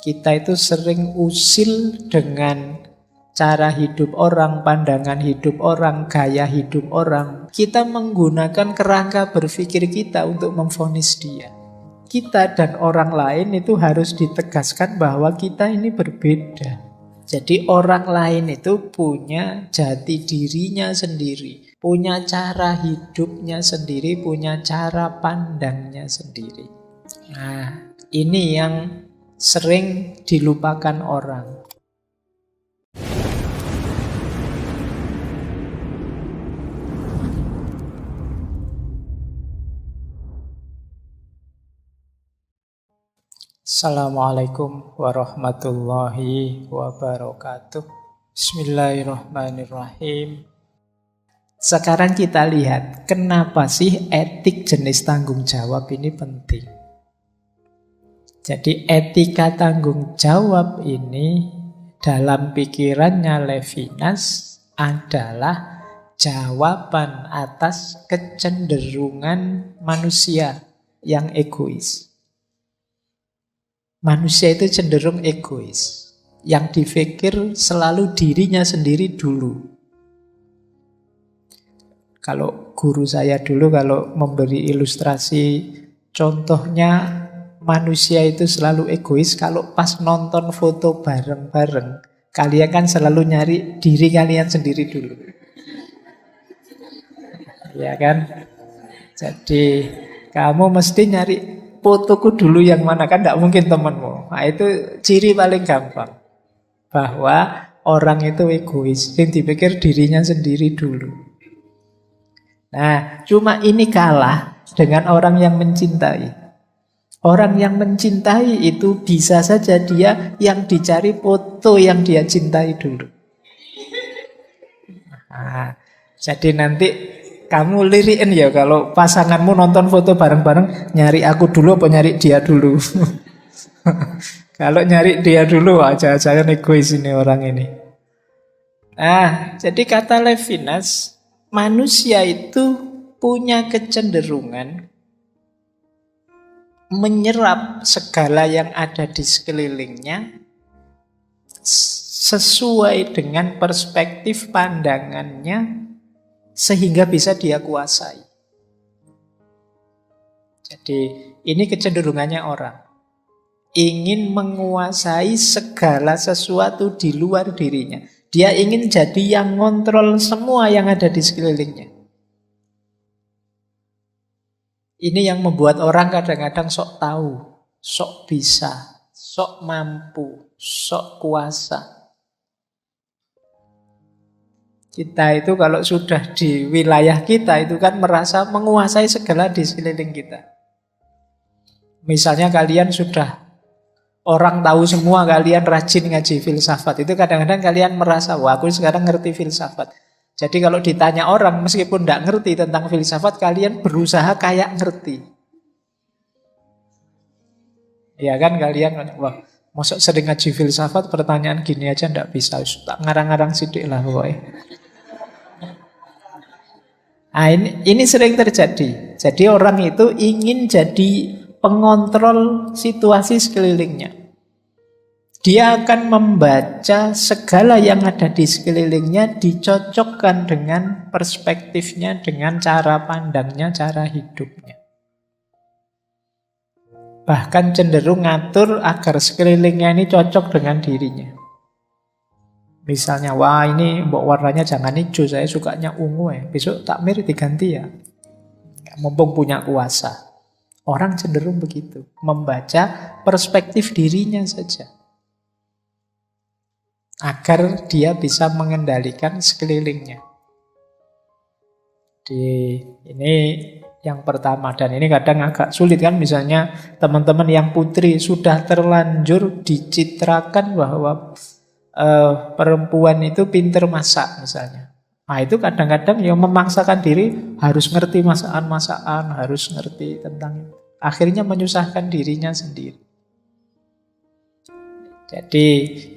Kita itu sering usil dengan cara hidup orang, pandangan hidup orang, gaya hidup orang. Kita menggunakan kerangka berpikir kita untuk memvonis dia. Kita dan orang lain itu harus ditegaskan bahwa kita ini berbeda. Jadi orang lain itu punya jati dirinya sendiri, punya cara hidupnya sendiri, punya cara pandangnya sendiri. Nah, ini yang sering dilupakan orang. Assalamualaikum warahmatullahi wabarakatuh. Bismillahirrahmanirrahim. Sekarang kita lihat, kenapa sih etik jenis tanggung jawab ini penting? Jadi etika tanggung jawab ini dalam pikirannya Levinas adalah jawaban atas kecenderungan manusia yang egois. Manusia itu cenderung egois, yang dipikir selalu dirinya sendiri dulu. Kalau guru saya dulu kalau memberi ilustrasi, contohnya manusia itu selalu egois kalau pas nonton foto bareng-bareng, kalian kan selalu nyari diri kalian sendiri dulu. Ya kan? Jadi kamu mesti nyari fotoku dulu yang mana, kan tidak mungkin temanmu. Nah, itu ciri paling gampang bahwa orang itu egois, yang dipikir dirinya sendiri dulu. Nah, cuma ini kalah dengan orang yang mencintai. Orang yang mencintai itu bisa saja dia yang dicari foto yang dia cintai dulu. Nah, jadi nanti kamu liriin ya kalau pasanganmu nonton foto bareng-bareng, nyari aku dulu apa nyari dia dulu? Kalau nyari dia dulu, jangan egois ini orang ini. Nah, jadi kata Levinas, manusia itu punya kecenderungan menyerap segala yang ada di sekelilingnya sesuai dengan perspektif pandangannya sehingga bisa dia kuasai. Jadi ini kecenderungannya orang. Ingin menguasai segala sesuatu di luar dirinya. Dia ingin jadi yang ngontrol semua yang ada di sekelilingnya. Ini yang membuat orang kadang-kadang sok tahu, sok bisa, sok mampu, sok kuasa. Kita itu kalau sudah di wilayah kita itu kan merasa menguasai segala di sekeliling kita. Misalnya kalian sudah, orang tahu semua kalian rajin ngaji filsafat. Itu kadang-kadang kalian merasa, wah aku sekarang ngerti filsafat. Jadi kalau ditanya orang, meskipun tidak ngerti tentang filsafat, kalian berusaha kayak ngerti. Ya kan kalian, wah masuk sering ngaji filsafat, pertanyaan gini aja tidak bisa. Tak ngarang-ngarang sidik lah pokoknya. Nah, ini sering terjadi. Jadi orang itu ingin jadi pengontrol situasi sekelilingnya. Dia akan membaca segala yang ada di sekelilingnya, dicocokkan dengan perspektifnya, dengan cara pandangnya, cara hidupnya. Bahkan cenderung ngatur agar sekelilingnya ini cocok dengan dirinya. Misalnya, wah ini warnanya jangan hijau, saya sukanya ungu ya. Besok takmir diganti ya. Mumpung punya kuasa. Orang cenderung begitu, membaca perspektif dirinya saja. Agar dia bisa mengendalikan sekelilingnya. Ini yang pertama, dan ini kadang agak sulit kan, misalnya teman-teman yang putri sudah terlanjur dicitrakan bahwa perempuan itu pinter masak misalnya. Nah itu kadang-kadang yang memaksakan diri harus ngerti masakan-masakan, harus ngerti tentang itu. Akhirnya menyusahkan dirinya sendiri. Jadi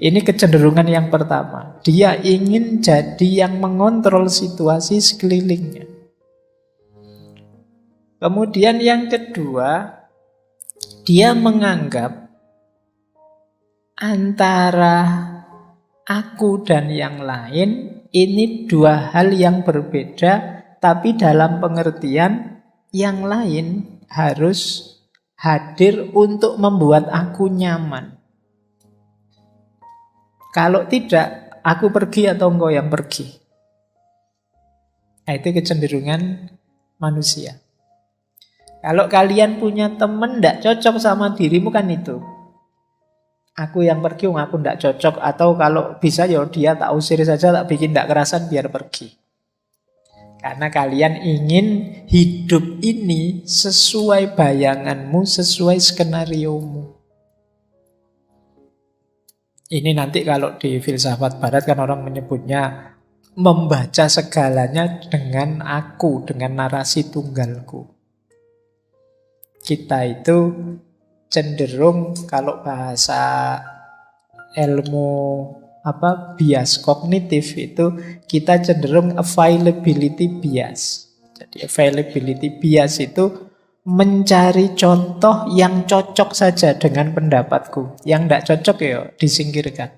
ini kecenderungan yang pertama. Dia ingin jadi yang mengontrol situasi sekelilingnya. Kemudian yang kedua, dia menganggap antara aku dan yang lain ini dua hal yang berbeda, tapi dalam pengertian yang lain harus hadir untuk membuat aku nyaman. Kalau tidak, aku pergi atau engkau yang pergi. Nah, itu kecenderungan manusia. Kalau kalian punya teman tidak cocok sama dirimu kan itu. Aku yang pergi, aku tidak cocok. Atau kalau bisa ya dia tak usir saja, tak bikin tidak kerasan biar pergi. Karena kalian ingin hidup ini sesuai bayanganmu, sesuai skenariomu. Ini nanti kalau di filsafat barat kan orang menyebutnya membaca segalanya dengan aku, dengan narasi tunggalku. Kita itu cenderung kalau bahasa ilmu bias kognitif itu kita cenderung availability bias. Jadi availability bias itu mencari contoh yang cocok saja dengan pendapatku. Yang tidak cocok ya disingkirkan.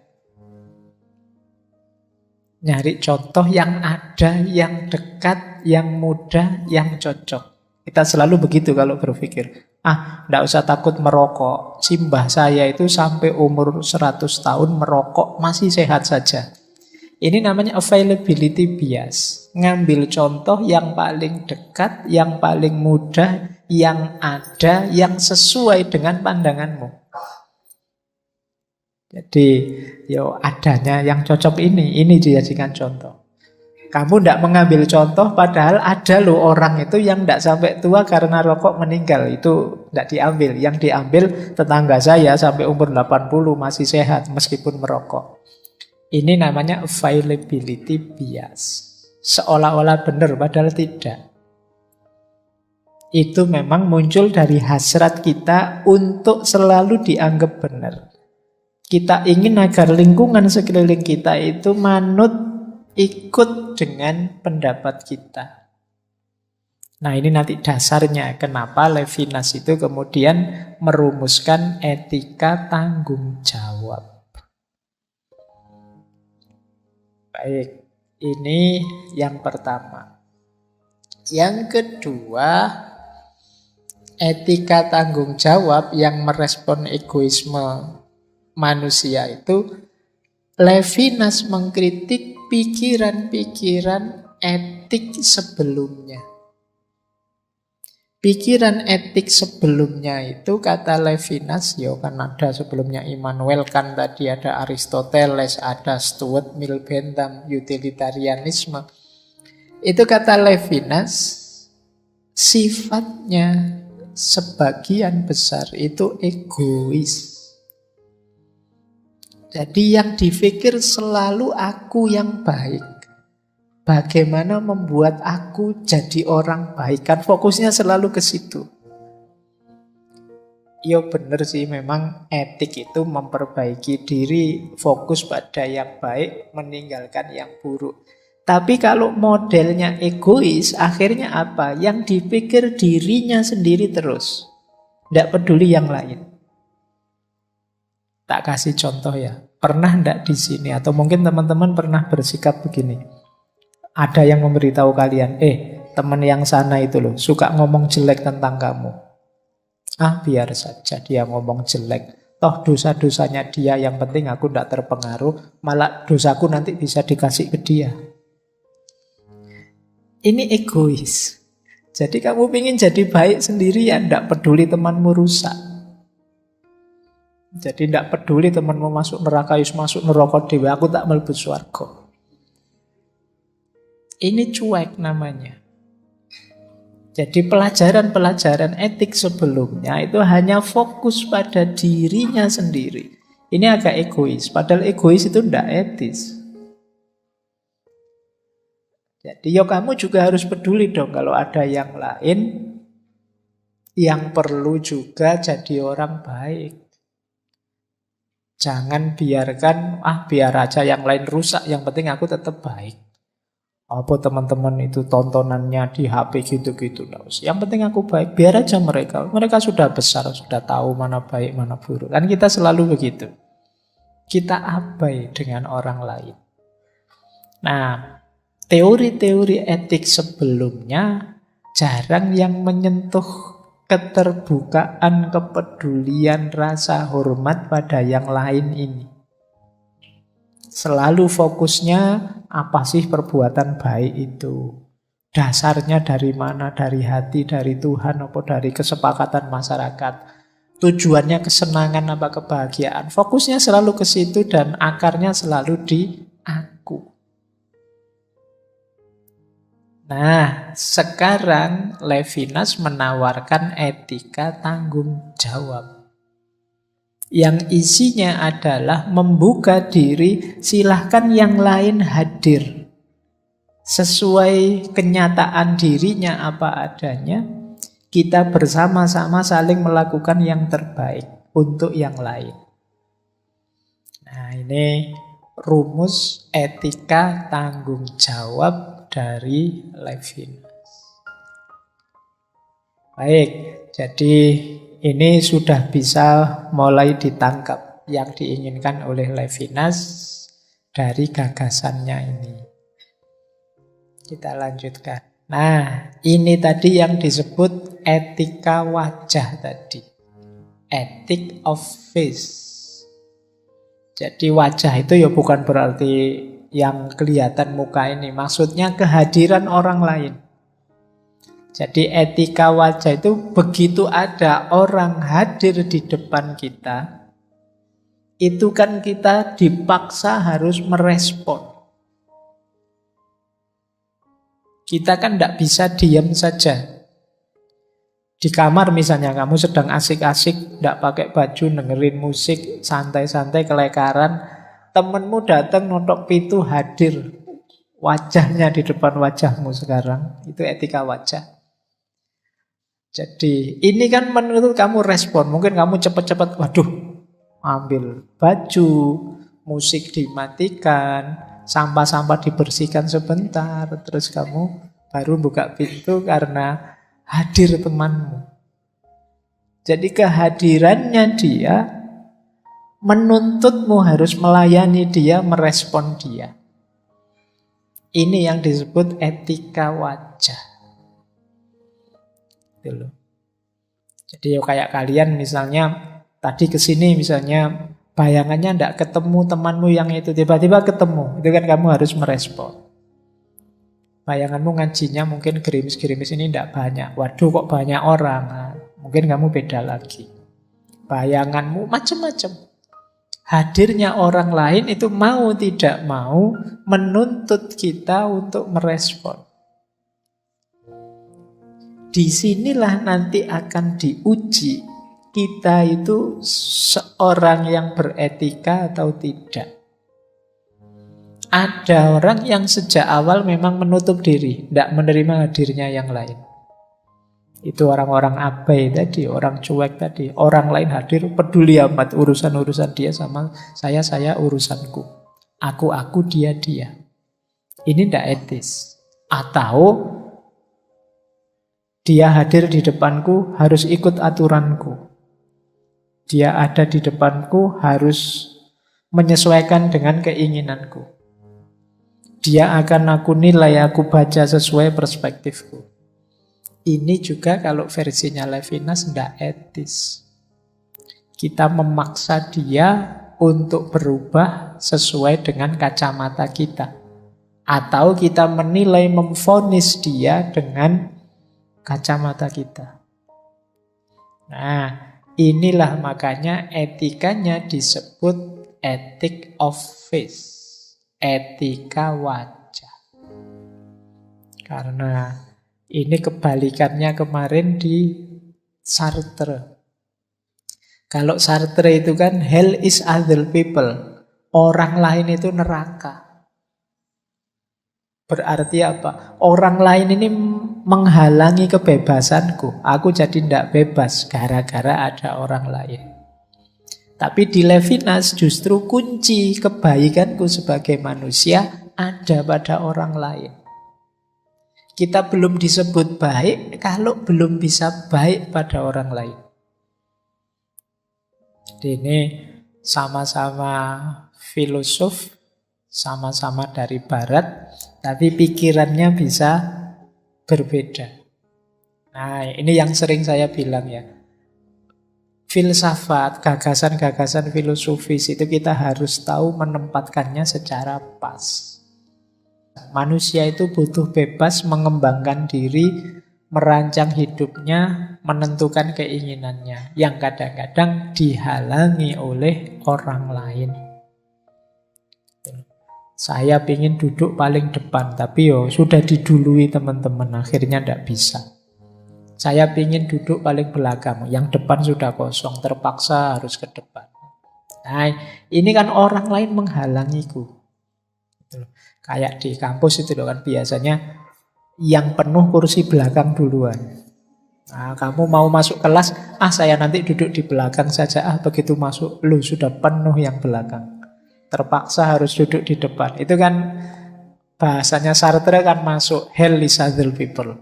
Nyari contoh yang ada, yang dekat, yang mudah, yang cocok. Kita selalu begitu kalau berpikir. Tidak usah takut merokok. Simbah saya itu sampai umur 100 tahun merokok masih sehat saja. Ini namanya availability bias. Ngambil contoh yang paling dekat, yang paling mudah, yang ada, yang sesuai dengan pandanganmu. Jadi, adanya yang cocok ini dijadikan contoh. Kamu tidak mengambil contoh, padahal ada loh orang itu yang tidak sampai tua karena rokok meninggal. Itu tidak diambil. Yang diambil tetangga saya sampai umur 80 masih sehat meskipun merokok. Ini namanya availability bias. Seolah-olah benar, padahal tidak. Itu memang muncul dari hasrat kita untuk selalu dianggap benar. Kita ingin agar lingkungan sekeliling kita itu manut ikut dengan pendapat kita. Nah, ini nanti dasarnya kenapa Levinas itu kemudian merumuskan etika tanggung jawab. Baik, ini yang pertama. Yang kedua, etika tanggung jawab yang merespon egoisme manusia itu Levinas mengkritik pikiran-pikiran etik sebelumnya. Pikiran etik sebelumnya itu kata Levinas, kan ada sebelumnya Immanuel Kant, tadi ada Aristoteles, ada Stuart Mill Bentham, utilitarianisme. Itu kata Levinas, sifatnya sebagian besar itu egois. Jadi yang dipikir selalu aku yang baik. Bagaimana membuat aku jadi orang baik. Kan fokusnya selalu ke situ. Ya benar sih, memang etik itu memperbaiki diri, fokus pada yang baik, meninggalkan yang buruk. Tapi kalau modelnya egois, akhirnya apa? Yang dipikir dirinya sendiri terus. Tidak peduli yang lain. Tak kasih contoh ya. Pernah enggak di sini atau mungkin teman-teman pernah bersikap begini. Ada yang memberitahu kalian, teman yang sana itu loh suka ngomong jelek tentang kamu. Biar saja dia ngomong jelek. Toh dosa-dosanya dia, yang penting aku enggak terpengaruh, malah dosaku nanti bisa dikasih ke dia. Ini egois. Jadi kamu ingin jadi baik sendirian, enggak peduli temanmu rusak. Jadi tidak peduli temanmu masuk neraka, masuk neraka dewa, aku tak mlebu swarga. Ini cuek namanya. Jadi pelajaran-pelajaran etik sebelumnya itu hanya fokus pada dirinya sendiri. Ini agak egois, padahal egois itu tidak etis. Jadi kamu juga harus peduli dong kalau ada yang lain yang perlu juga jadi orang baik. Jangan biarkan, biar aja yang lain rusak, yang penting aku tetap baik. Apa teman-teman itu tontonannya di HP gitu-gitu. Yang penting aku baik, biar aja mereka. Mereka sudah besar, sudah tahu mana baik, mana buruk. Kan kita selalu begitu. Kita abai dengan orang lain. Nah, teori-teori etik sebelumnya jarang yang menyentuh keterbukaan, kepedulian, rasa hormat pada yang lain ini. Selalu fokusnya apa sih perbuatan baik itu? Dasarnya dari mana? Dari hati, dari Tuhan, atau dari kesepakatan masyarakat? Tujuannya kesenangan apa kebahagiaan? Fokusnya selalu ke situ dan akarnya selalu di aku. Nah, sekarang Levinas menawarkan etika tanggung jawab. Yang isinya adalah membuka diri, silahkan yang lain hadir. Sesuai kenyataan dirinya apa adanya, kita bersama-sama saling melakukan yang terbaik untuk yang lain. Nah, ini rumus etika tanggung jawab dari Levinas. Baik, jadi ini sudah bisa mulai ditangkap yang diinginkan oleh Levinas dari gagasannya ini. Kita lanjutkan. Nah, ini tadi yang disebut etika wajah tadi. Ethic of face. Jadi wajah itu ya bukan berarti yang kelihatan muka ini. Maksudnya kehadiran orang lain. Jadi etika wajah itu begitu ada orang hadir di depan kita, itu kan kita dipaksa harus merespon. Kita kan tidak bisa diam saja. Di kamar misalnya kamu sedang asik-asik, tidak pakai baju, dengerin musik, santai-santai, kelekaran. Temenmu datang notok pintu hadir. Wajahnya di depan wajahmu sekarang. Itu etika wajah. Jadi ini kan menurut kamu respon. Mungkin kamu cepat-cepat, waduh, ambil baju, musik dimatikan, sampah-sampah dibersihkan sebentar, terus kamu baru buka pintu karena hadir temanmu. Jadi kehadirannya dia menuntutmu harus melayani dia, merespon dia. Ini yang disebut etika wajah. Gitu loh. Jadi kayak kalian misalnya tadi kesini misalnya bayangannya tidak ketemu temanmu yang itu, tiba-tiba ketemu. Itu kan kamu harus merespon. Bayanganmu ngajinya mungkin gerimis-gerimis ini tidak banyak. Waduh kok banyak orang. Nah, mungkin kamu beda lagi. Bayanganmu macam-macam. Hadirnya orang lain itu mau tidak mau menuntut kita untuk merespon. Disinilah nanti akan diuji kita itu seorang yang beretika atau tidak. Ada orang yang sejak awal memang menutup diri, tidak menerima hadirnya yang lain. Itu orang-orang abai tadi, orang cuek tadi. Orang lain hadir, peduli amat urusan-urusan dia sama saya urusanku. Aku, dia. Ini tidak etis. Atau dia hadir di depanku harus ikut aturanku. Dia ada di depanku harus menyesuaikan dengan keinginanku. Dia akan aku nilai, aku baca sesuai perspektifku. Ini juga kalau versinya Levinas tidak etis. Kita memaksa dia untuk berubah sesuai dengan kacamata kita. Atau kita menilai, memvonis dia dengan kacamata kita. Nah, inilah makanya etikanya disebut ethic of face. Etika wajah. Karena ini kebalikannya kemarin di Sartre. Kalau Sartre itu kan hell is other people. Orang lain itu neraka. Berarti apa? Orang lain ini menghalangi kebebasanku. Aku jadi tidak bebas gara-gara ada orang lain. Tapi di Levinas justru kunci kebaikanku sebagai manusia ada pada orang lain. Kita belum disebut baik kalau belum bisa baik pada orang lain. Jadi ini Sama-sama filosof, sama-sama dari barat, tapi pikirannya bisa berbeda. Nah, ini yang sering saya bilang ya. Filsafat, gagasan-gagasan filosofis itu kita harus tahu menempatkannya secara pas. Manusia itu butuh bebas mengembangkan diri, merancang hidupnya, menentukan keinginannya, yang kadang-kadang dihalangi oleh orang lain. Saya ingin duduk paling depan, tapi sudah didului teman-teman, akhirnya tidak bisa. Saya ingin duduk paling belakang, yang depan sudah kosong, terpaksa harus ke depan. Nah, ini kan orang lain menghalangiku. Kayak di kampus itu kan biasanya yang penuh kursi belakang duluan. Nah, kamu mau masuk kelas, saya nanti duduk di belakang saja. Begitu masuk, lu sudah penuh yang belakang. Terpaksa harus duduk di depan. Itu kan bahasanya Sartre kan masuk, hell is other people.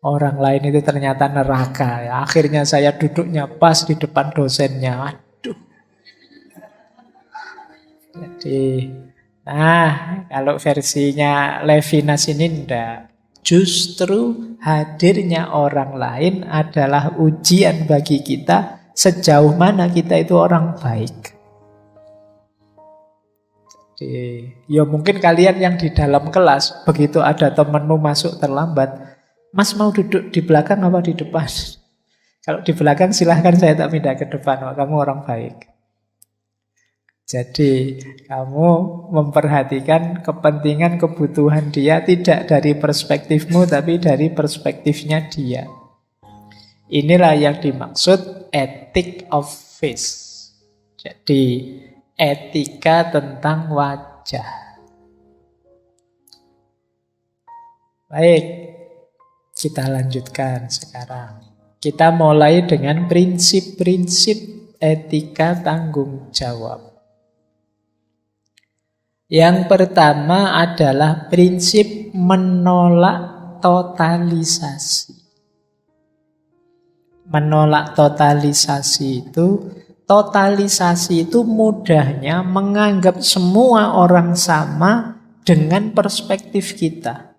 Orang lain itu ternyata neraka. Ya, akhirnya saya duduknya pas di depan dosennya. Aduh. Jadi, kalau versinya Levinas ini enggak. Justru hadirnya orang lain adalah ujian bagi kita sejauh mana kita itu orang baik. Jadi, ya mungkin kalian yang di dalam kelas, begitu ada temanmu masuk terlambat, Mas mau duduk di belakang apa di depan? Kalau di belakang silahkan, saya tak pindah ke depan. Kamu orang baik. Jadi kamu memperhatikan kepentingan, kebutuhan dia tidak dari perspektifmu, tapi dari perspektifnya dia. Inilah yang dimaksud ethic of face. Jadi etika tentang wajah. Baik, kita lanjutkan sekarang. Kita mulai dengan prinsip-prinsip etika tanggung jawab. Yang pertama adalah prinsip menolak totalisasi. Menolak totalisasi itu mudahnya menganggap semua orang sama dengan perspektif kita.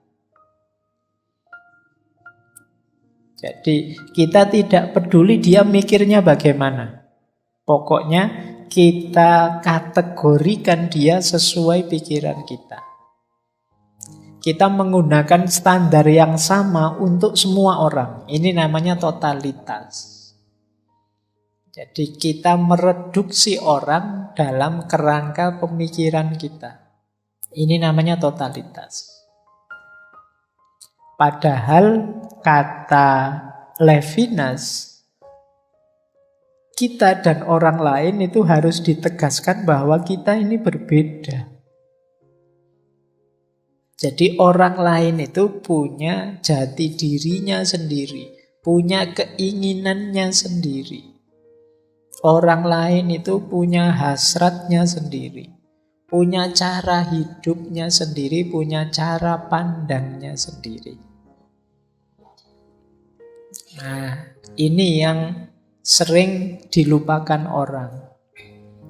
Jadi kita tidak peduli dia mikirnya bagaimana. Pokoknya kita kategorikan dia sesuai pikiran kita. Kita menggunakan standar yang sama untuk semua orang. Ini namanya totalitas. Jadi kita mereduksi orang dalam kerangka pemikiran kita. Ini namanya totalitas. Padahal kata Levinas, kita dan orang lain itu harus ditegaskan bahwa kita ini berbeda. Jadi orang lain itu punya jati dirinya sendiri, punya keinginannya sendiri. Orang lain itu punya hasratnya sendiri, punya cara hidupnya sendiri, punya cara pandangnya sendiri. Nah, ini yang sering dilupakan orang.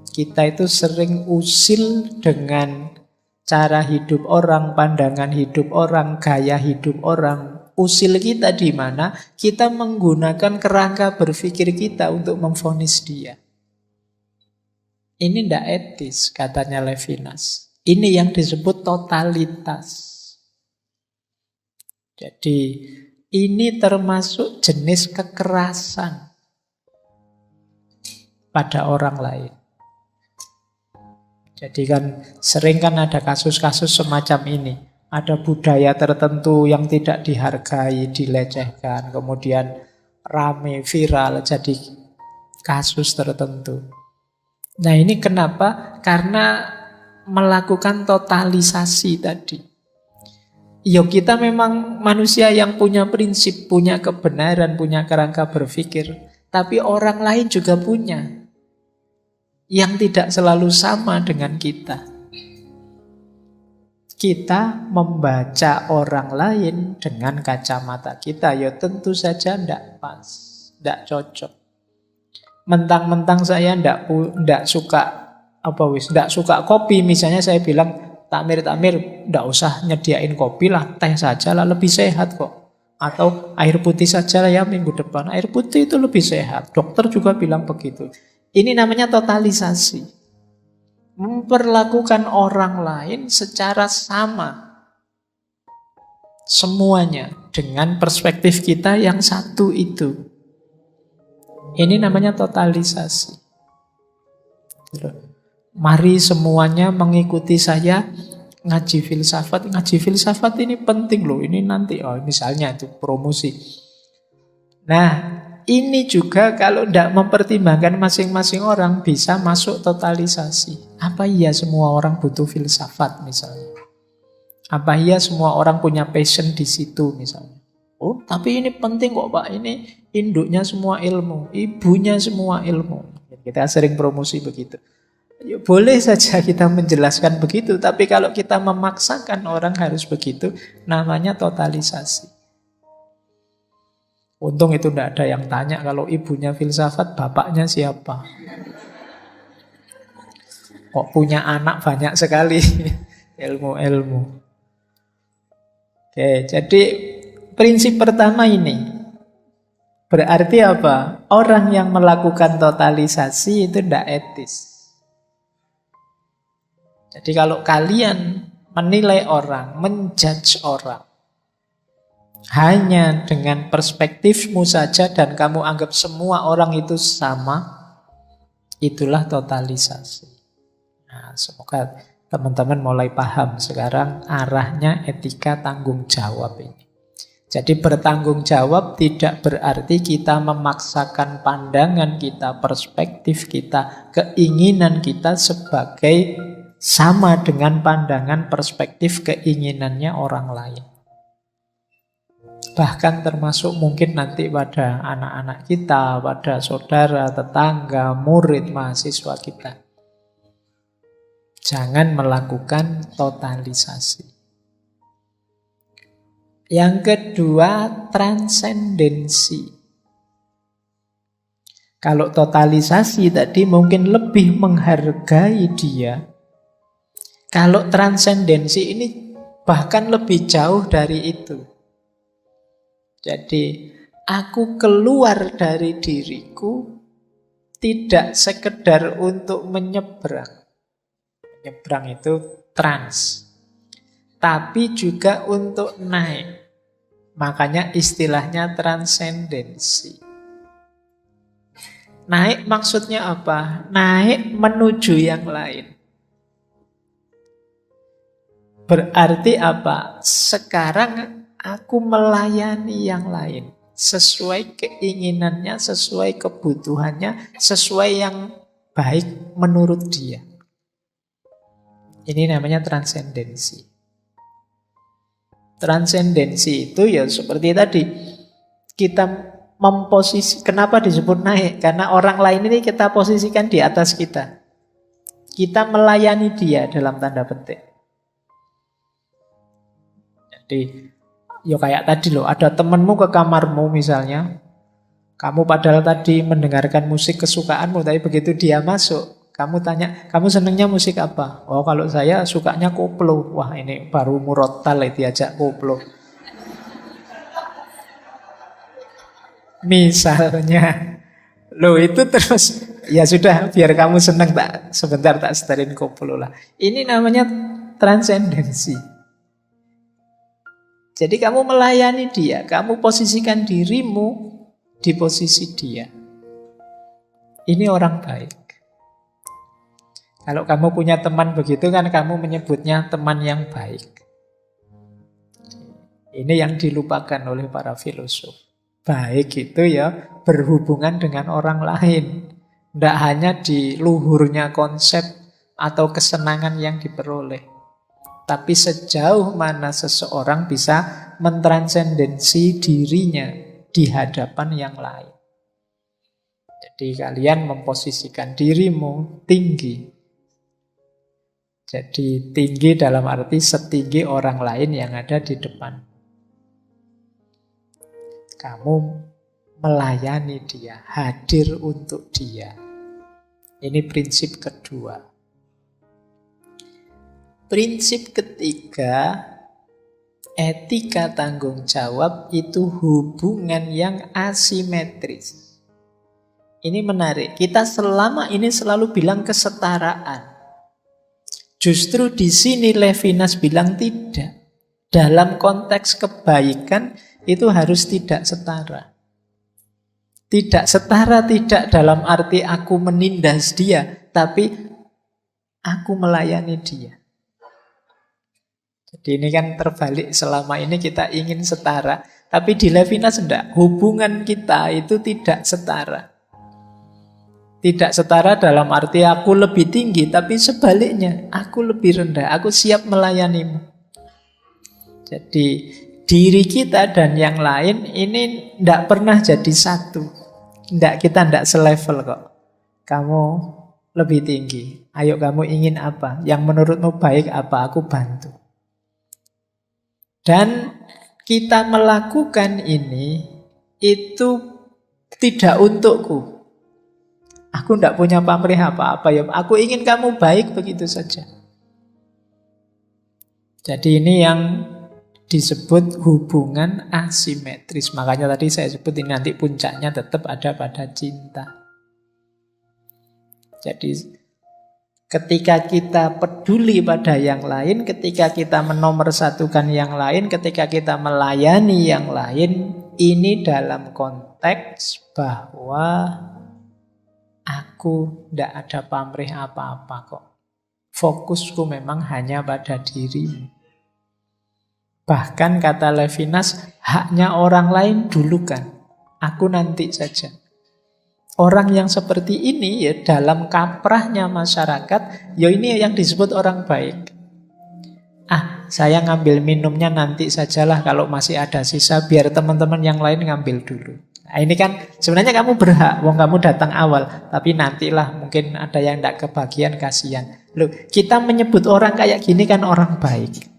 Kita itu sering usil dengan cara hidup orang, pandangan hidup orang, gaya hidup orang. Usil kita di mana? Kita menggunakan kerangka berpikir kita untuk memvonis dia. Ini tidak etis, katanya Levinas. Ini yang disebut totalitas. Jadi ini termasuk jenis kekerasan pada orang lain. Jadi kan sering kan ada kasus-kasus semacam ini. Ada budaya tertentu yang tidak dihargai, dilecehkan, kemudian rame, viral, jadi kasus tertentu. Nah ini kenapa? Karena melakukan totalisasi tadi. Ya kita memang manusia yang punya prinsip, punya kebenaran, punya kerangka berpikir. Tapi orang lain juga punya, yang tidak selalu sama dengan kita. Kita membaca orang lain dengan kacamata kita, ya tentu saja tidak pas, tidak cocok. Mentang-mentang saya ndak suka ndak suka kopi, misalnya saya bilang, takmir ndak usah nyediain kopi lah, teh saja lah, lebih sehat kok. Atau air putih saja lah ya minggu depan, air putih itu lebih sehat. Dokter juga bilang begitu. Ini namanya totalisasi. Memperlakukan orang lain secara sama. Semuanya dengan perspektif kita yang satu itu. Ini namanya totalisasi. Mari semuanya mengikuti saya ngaji filsafat. Ngaji filsafat ini penting loh. Ini nanti, misalnya itu promosi. Nah, ini juga kalau tidak mempertimbangkan masing-masing orang bisa masuk totalisasi. Apa iya semua orang butuh filsafat misalnya? Apa iya semua orang punya passion di situ misalnya? Oh, tapi ini penting kok Pak. Ini induknya semua ilmu, ibunya semua ilmu. Kita sering promosi begitu. Ya, boleh saja kita menjelaskan begitu, tapi kalau kita memaksakan orang harus begitu, namanya totalisasi. Untung itu tidak ada yang tanya kalau ibunya filsafat, bapaknya siapa? Kok punya anak banyak sekali ilmu-ilmu. Oke, jadi prinsip pertama ini berarti apa? Orang yang melakukan totalisasi itu tidak etis. Jadi kalau kalian menilai orang, menjudge orang hanya dengan perspektifmu saja dan kamu anggap semua orang itu sama, itulah totalisasi. Nah, semoga teman-teman mulai paham sekarang arahnya etika tanggung jawab ini. Jadi bertanggung jawab tidak berarti kita memaksakan pandangan kita, perspektif kita, keinginan kita sebagai sama dengan pandangan perspektif keinginannya orang lain. Bahkan termasuk mungkin nanti pada anak-anak kita, pada saudara, tetangga, murid, mahasiswa kita. Jangan melakukan totalisasi. Yang kedua, transendensi. Kalau totalisasi tadi mungkin lebih menghargai dia. Kalau transendensi ini bahkan lebih jauh dari itu. Jadi, aku keluar dari diriku tidak sekedar untuk menyeberang. Menyeberang itu trans. Tapi juga untuk naik. Makanya istilahnya transendensi. Naik maksudnya apa? Naik menuju yang lain. Berarti apa? Sekarang aku melayani yang lain. Sesuai keinginannya, sesuai kebutuhannya, sesuai yang baik menurut dia. Ini namanya transendensi. Transendensi itu ya seperti tadi. Kita memposisi, kenapa disebut naik? Karena orang lain ini kita posisikan di atas kita. Kita melayani dia dalam tanda petik. Jadi, ya kayak tadi loh, ada temenmu ke kamarmu misalnya, kamu padahal tadi mendengarkan musik kesukaanmu, tapi begitu dia masuk, kamu tanya, kamu senengnya musik apa? Oh, kalau saya sukanya koplo. Wah, ini baru murotal diajak koplo. Misalnya, loh itu terus, ya sudah, biar kamu seneng, tak sebentar tak setelin koplo lah. Ini namanya transendensi. Jadi kamu melayani dia, kamu posisikan dirimu di posisi dia. Ini orang baik. Kalau kamu punya teman begitu kan kamu menyebutnya teman yang baik. Ini yang dilupakan oleh para filosof. Baik itu ya berhubungan dengan orang lain. Tidak hanya di luhurnya konsep atau kesenangan yang diperoleh. Tapi sejauh mana seseorang bisa mentransendensi dirinya di hadapan yang lain. Jadi kalian memposisikan dirimu tinggi. Jadi tinggi dalam arti setinggi orang lain yang ada di depan. Kamu melayani dia, hadir untuk dia. Ini prinsip kedua. Prinsip ketiga, etika tanggung jawab itu hubungan yang asimetris. Ini menarik. Kita selama ini selalu bilang kesetaraan. Justru di sini Levinas bilang tidak. Dalam konteks kebaikan itu harus tidak setara. Tidak setara tidak dalam arti aku menindas dia, tapi aku melayani dia. Jadi ini kan terbalik, selama ini kita ingin setara, tapi di Levinas tidak. Hubungan kita itu tidak setara. Tidak setara dalam arti aku lebih tinggi, tapi sebaliknya aku lebih rendah, aku siap melayanimu. Jadi diri kita dan yang lain ini tidak pernah jadi satu. Kita tidak selevel kok. Kamu lebih tinggi. Ayo kamu ingin apa? Yang menurutmu baik apa? Aku bantu. Dan kita melakukan ini itu tidak untukku. Aku tidak punya pamrih apa-apa. Ya, aku ingin kamu baik begitu saja. Jadi ini yang disebut hubungan asimetris. Makanya tadi saya sebut ini nanti puncaknya tetap ada pada cinta. Jadi ketika kita peduli pada yang lain, ketika kita menomorsatukan yang lain, ketika kita melayani yang lain, ini dalam konteks bahwa aku tidak ada pamrih apa-apa kok. Fokusku memang hanya pada dirimu. Bahkan kata Levinas, haknya orang lain dulukan, aku nanti saja. Orang yang seperti ini ya dalam kaprahnya masyarakat, ya ini yang disebut orang baik. Saya ngambil minumnya nanti sajalah, kalau masih ada sisa biar teman-teman yang lain ngambil dulu. Nah, ini kan sebenarnya kamu berhak, wong kamu datang awal, tapi nantilah mungkin ada yang tidak kebagian, kasihan. Loh, kita menyebut orang kayak gini kan orang baik.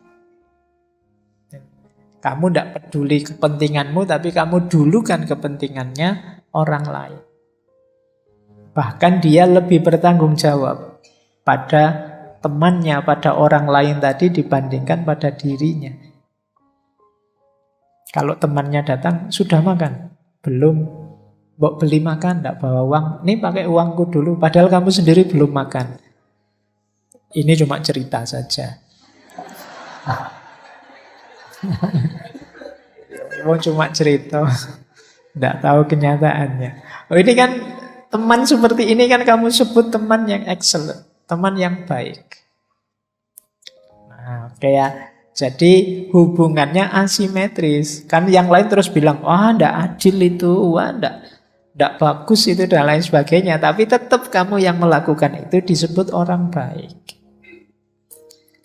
Kamu tidak peduli kepentinganmu, tapi kamu dulukan kepentingannya orang lain. Bahkan dia lebih bertanggung jawab pada temannya, pada orang lain tadi dibandingkan pada dirinya. Kalau temannya datang, sudah makan? Belum. Mbok beli makan, tidak bawa uang. Ini pakai uangku dulu, padahal kamu sendiri belum makan. Ini cuma cerita saja. Mau cuma cerita, tidak tahu kenyataannya. Ini kan teman seperti ini kan kamu sebut teman yang excellent, teman yang baik. Nah, kayak jadi hubungannya asimetris. Kan yang lain terus bilang, wah tidak adil itu, wah tidak bagus itu dan lain sebagainya. Tapi tetap kamu yang melakukan itu disebut orang baik.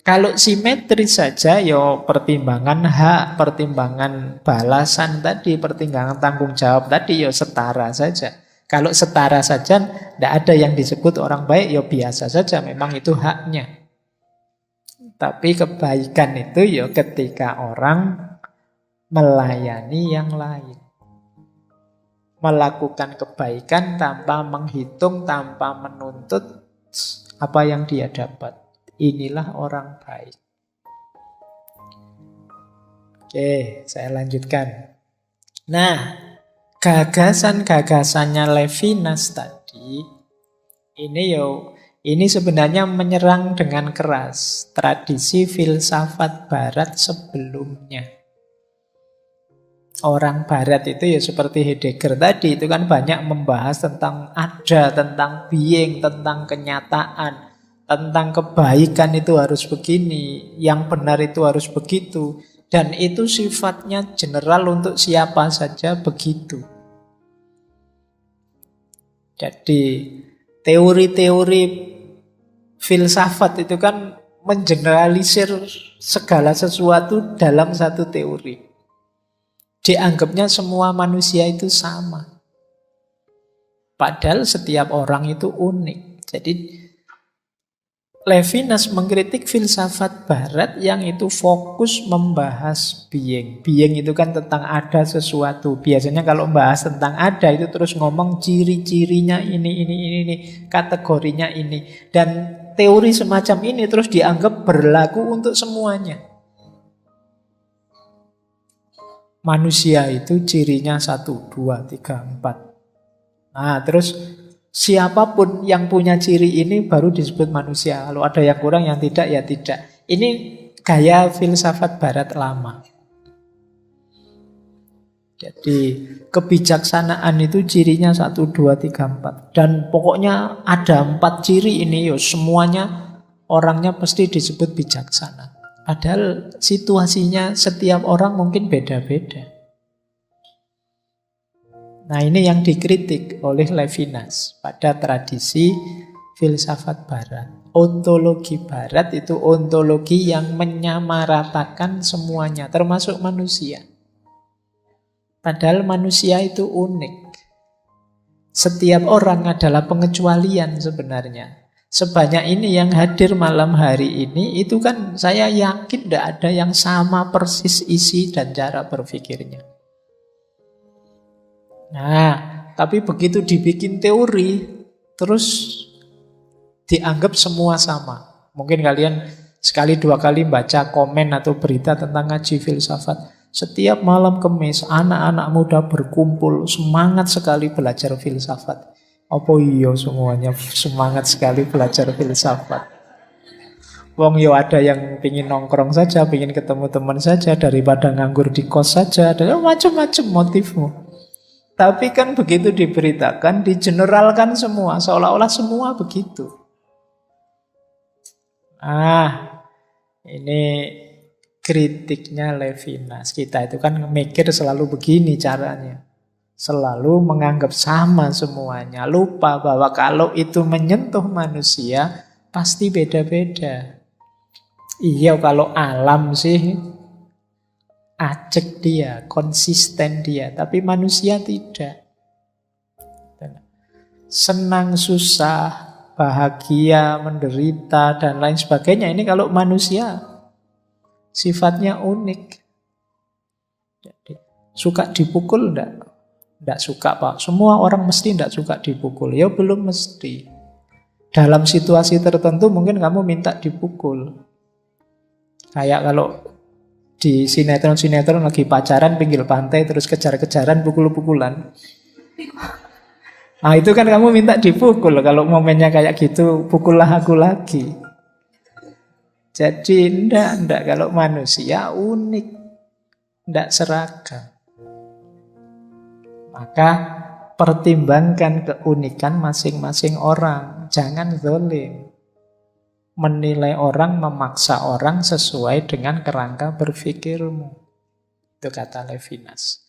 Kalau simetris saja, yo pertimbangan hak, pertimbangan balasan tadi, pertimbangan tanggung jawab tadi, yo setara saja. Kalau setara saja, tidak ada yang disebut orang baik, yo biasa saja, memang itu haknya. Tapi kebaikan itu yo ketika orang melayani yang lain. Melakukan kebaikan tanpa menghitung, tanpa menuntut apa yang dia dapat. Inilah orang baik. Oke, saya lanjutkan. Nah, gagasan-gagasannya Levinas tadi, ini sebenarnya menyerang dengan keras tradisi filsafat Barat sebelumnya. Orang Barat itu ya seperti Heidegger tadi, itu kan banyak membahas tentang ada, tentang being, tentang kenyataan. Tentang kebaikan itu harus begini, yang benar itu harus begitu. Dan itu sifatnya general untuk siapa saja begitu. Jadi teori-teori filsafat itu kan mengeneralisir segala sesuatu dalam satu teori. Dianggapnya semua manusia itu sama. Padahal setiap orang itu unik. Jadi Levinas mengkritik filsafat barat yang itu fokus membahas being. Being itu kan tentang ada sesuatu. Biasanya kalau membahas tentang ada itu terus ngomong ciri-cirinya ini, kategorinya ini. Dan teori semacam ini terus dianggap berlaku untuk semuanya. Manusia itu cirinya 1, 2, 3, 4. Nah, terus siapapun yang punya ciri ini baru disebut manusia. Kalau ada yang kurang, yang tidak, ya tidak. Ini gaya filsafat barat lama. Jadi kebijaksanaan itu cirinya 1, 2, 3, 4. Dan pokoknya ada 4 ciri ini, yo semuanya orangnya pasti disebut bijaksana. Padahal situasinya setiap orang mungkin beda-beda. Nah, ini yang dikritik oleh Levinas pada tradisi filsafat barat. Ontologi barat itu ontologi yang menyamaratakan semuanya, termasuk manusia. Padahal manusia itu unik. Setiap orang adalah pengecualian sebenarnya. Sebanyak ini yang hadir malam hari ini, itu kan saya yakin tidak ada yang sama persis isi dan cara berpikirnya. Nah, tapi begitu dibikin teori, terus dianggap semua sama. Mungkin kalian sekali dua kali baca komen atau berita tentang ngaji filsafat. Setiap malam Kamis, anak-anak muda berkumpul, semangat sekali belajar filsafat. Apa iya semuanya semangat sekali belajar filsafat? Wong yo ada yang pingin nongkrong saja, pingin ketemu teman saja, daripada nganggur di kos saja, ada macam-macam motifmu. Tapi kan begitu diberitakan, digeneralkan semua, seolah-olah semua begitu. Ini kritiknya Levinas. Kita itu kan mikir selalu begini caranya. Selalu menganggap sama semuanya. Lupa bahwa kalau itu menyentuh manusia, pasti beda-beda. Iya, kalau alam sih ajek dia, konsisten dia. Tapi manusia tidak. Senang, susah, bahagia, menderita, dan lain sebagainya. Ini kalau manusia sifatnya unik. Jadi, suka dipukul enggak? Enggak suka, Pak. Semua orang mesti enggak suka dipukul. Ya belum mesti. Dalam situasi tertentu mungkin kamu minta dipukul. Kayak kalau di sinetron-sinetron lagi pacaran pinggir pantai terus kejar-kejaran pukul-pukulan. Nah itu kan kamu minta dipukul. Kalau momennya kayak gitu, pukullah aku lagi. Jadi enggak. Kalau manusia unik. Enggak seragam. Maka pertimbangkan keunikan masing-masing orang. Jangan zalim. Menilai orang, memaksa orang sesuai dengan kerangka berpikirmu. Itu kata Levinas.